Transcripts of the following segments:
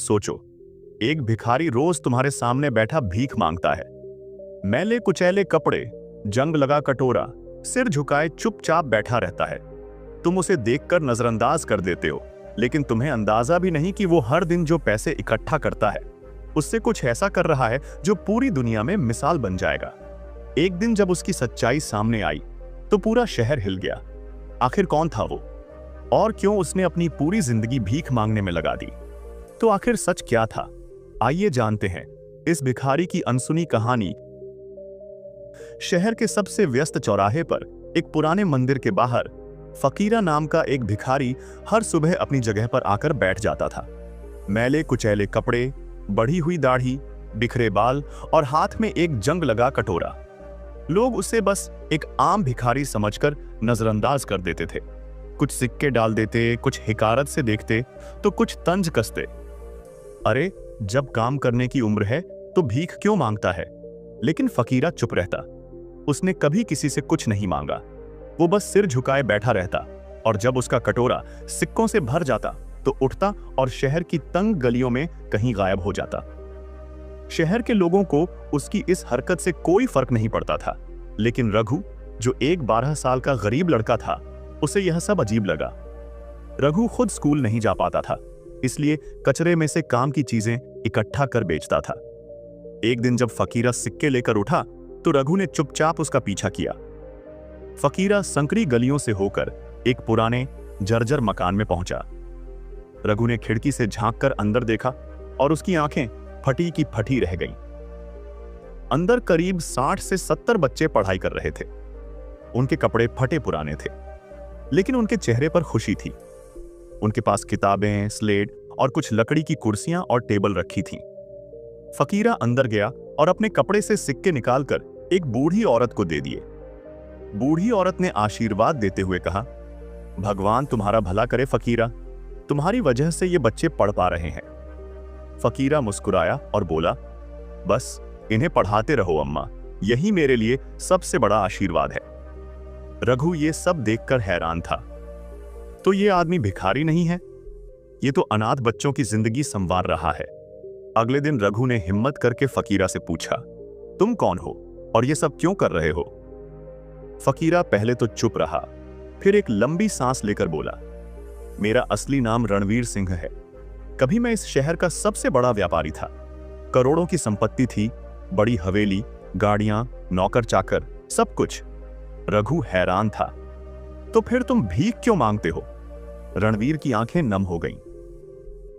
सोचो, एक भिखारी रोज तुम्हारे सामने बैठा भीख मांगता है। मैले कुचैले कपड़े, जंग लगा कटोरा, सिर झुकाए चुपचाप बैठा रहता है। तुम उसे देखकर नजरअंदाज कर देते हो, लेकिन तुम्हें अंदाजा भी नहीं कि वो हर दिन जो पैसे इकट्ठा करता है उससे कुछ ऐसा कर रहा है जो पूरी दुनिया में मिसाल बन जाएगा। एक दिन जब उसकी सच्चाई सामने आई तो पूरा शहर हिल गया। आखिर कौन था वो, और क्यों उसने अपनी पूरी जिंदगी भीख मांगने में लगा दी? तो आखिर सच क्या था? आइए जानते हैं इस भिखारी की अनसुनी कहानी। शहर के सबसे व्यस्त चौराहे पर एक पुराने मंदिर के बाहर फकीरा नाम का एक भिखारी हर सुबह अपनी जगह पर आकर बैठ जाता था। मैले कुचैले कपड़े, बढ़ी हुई दाढ़ी, बिखरे बाल और हाथ में एक जंग लगा कटोरा। लोग उसे बस एक आम भिखारी समझकर नजरअंदाज कर देते थे। कुछ सिक्के डाल देते, कुछ हिकारत से देखते तो कुछ तंज कसते। अरे, जब काम करने की उम्र है तो भीख क्यों मांगता है? लेकिन फकीरा चुप रहता। उसने कभी किसी से कुछ नहीं मांगा। वो बस सिर झुकाए बैठा रहता, और जब उसका कटोरा सिक्कों से भर जाता तो उठता और शहर की तंग गलियों में कहीं गायब हो जाता। शहर के लोगों को उसकी इस हरकत से कोई फर्क नहीं पड़ता था, लेकिन रघु, जो एक 12 साल का गरीब लड़का था, उसे यह सब अजीब लगा। रघु खुद स्कूल नहीं जा पाता था, इसलिए कचरे में से काम की चीजें इकट्ठा कर बेचता था। एक दिन जब फकीरा सिक्के लेकर उठा तो रघु ने चुपचाप उसका पीछा किया। फकीरा संकरी गलियों से होकर एक पुराने जर्जर मकान में पहुंचा। रघु ने खिड़की से झांककर अंदर देखा और उसकी आंखें फटी की फटी रह गईं। अंदर करीब 60 से 70 बच्चे पढ़ाई कर रहे थे। उनके कपड़े फटे पुराने थे, लेकिन उनके चेहरे पर खुशी थी। उनके पास किताबें, स्लेट और कुछ लकड़ी की कुर्सियां और टेबल रखी थीं। फकीरा अंदर गया और अपने कपड़े से सिक्के निकालकर एक बूढ़ी औरत को दे दिए। बूढ़ी औरत ने आशीर्वाद देते हुए कहा, भगवान तुम्हारा भला करे फकीरा, तुम्हारी वजह से ये बच्चे पढ़ पा रहे हैं। फकीरा मुस्कुराया और बोला, बस इन्हें पढ़ाते रहो अम्मा, यही मेरे लिए सबसे बड़ा आशीर्वाद है। रघु ये सब देखकर हैरान था। तो ये आदमी भिखारी नहीं है, ये तो अनाथ बच्चों की जिंदगी संवार रहा है। अगले दिन रघु ने हिम्मत करके फकीरा से पूछा, तुम कौन हो और ये सब क्यों कर रहे हो? फकीरा पहले तो चुप रहा, फिर एक लंबी सांस लेकर बोला, मेरा असली नाम रणवीर सिंह है। कभी मैं इस शहर का सबसे बड़ा व्यापारी था। करोड़ों की संपत्ति थी, बड़ी हवेली, गाड़ियां, नौकर चाकर, सब कुछ। रघु हैरान था। तो फिर तुम भीख क्यों मांगते हो? रणवीर की आंखें नम हो गईं।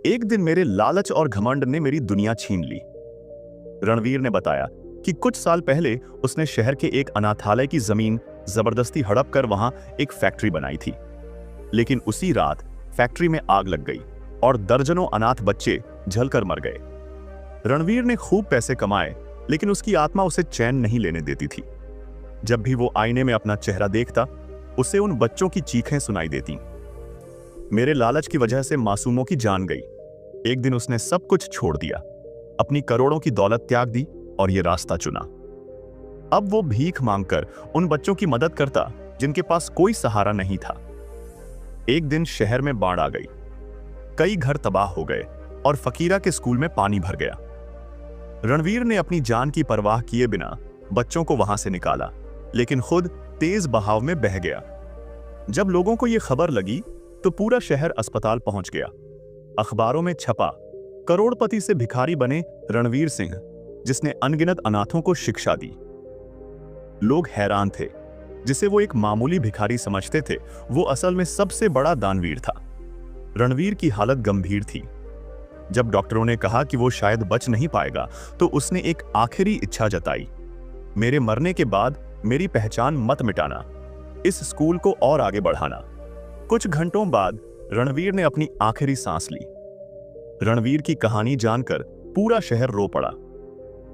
एक दिन मेरे लालच और घमंड ने मेरी दुनिया छीन ली। रणवीर ने बताया कि कुछ साल पहले उसने शहर के एक अनाथालय की जमीन जबरदस्ती हड़प कर वहां एक फैक्ट्री बनाई थी। लेकिन उसी रात फैक्ट्री में आग लग गई और दर्जनों अनाथ बच्चे जलकर मर गए। रणवीर ने खूब पैसे कमाए, लेकिन उसकी आत्मा उसे चैन नहीं लेने देती थी। जब भी वो आईने में अपना चेहरा देखता, उसे उन बच्चों की चीखें सुनाई देती। मेरे लालच की वजह से मासूमों की जान गई। एक दिन उसने सब कुछ छोड़ दिया, अपनी करोड़ों की दौलत त्याग दी और ये रास्ता चुना। अब वो भीख मांगकर उन बच्चों की मदद करता जिनके पास कोई सहारा नहीं था। एक दिन शहर में बाढ़ आ गई, कई घर तबाह हो गए और फकीरा के स्कूल में पानी भर गया। रणवीर ने अपनी जान की परवाह किए बिना बच्चों को वहां से निकाला, लेकिन खुद तेज बहाव में बह गया। जब लोगों को यह खबर लगी तो पूरा शहर अस्पताल पहुंच गया। अखबारों में छपा, करोड़पति से भिखारी बने रणवीर सिंह, जिसने अनगिनत अनाथों को शिक्षा दी। लोग हैरान थे। जिसे वो एक मामूली भिखारी समझते थे, वो असल में सबसे बड़ा दानवीर था। रणवीर की हालत गंभीर थी। जब डॉक्टरों ने कहा कि वो शायद बच नहीं पाएगा, तो उसने एक आखिरी इच्छा जताई, मेरे मरने के बाद मेरी पहचान मत मिटाना, इस स्कूल को और आगे बढ़ाना। कुछ घंटों बाद रणवीर ने अपनी आखिरी सांस ली। रणवीर की कहानी जानकर पूरा शहर रो पड़ा।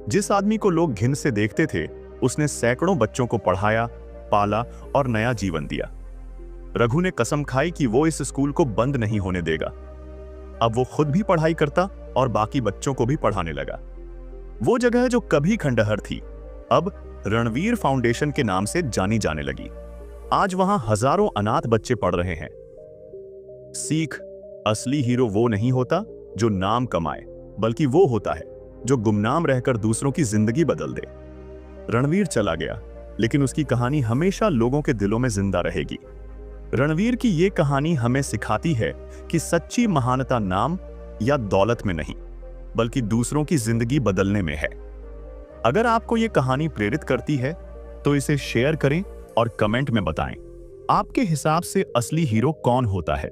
जिस आदमी को लोग घिन से देखते थे, उसने सैकड़ों बच्चों को पढ़ाया, पाला और नया जीवन दिया। रघु ने कसम खाई कि वो इस स्कूल को बंद नहीं होने देगा। अब वो खुद भी पढ़ाई करता और बाकी बच्चों को भी पढ़ाने लगा। वो जगह जो कभी खंडहर थी, अब रणवीर फाउंडेशन के नाम से जानी जाने लगी। आज वहां हजारों अनाथ बच्चे पढ़ रहे हैं। सीख, असली हीरो वो नहीं होता जो नाम कमाए, बल्कि वो होता है जो गुमनाम रहकर दूसरों की जिंदगी बदल दे। रणवीर चला गया, लेकिन उसकी कहानी हमेशा लोगों के दिलों में जिंदा रहेगी। रणवीर की ये कहानी हमें सिखाती है कि सच्ची महानता नाम या दौलत में नहीं, बल्कि दूसरों की जिंदगी बदलने में है। अगर आपको ये कहानी प्रेरित करती है तो इसे शेयर करें और कमेंट में बताएं, आपके हिसाब से असली हीरो कौन होता है।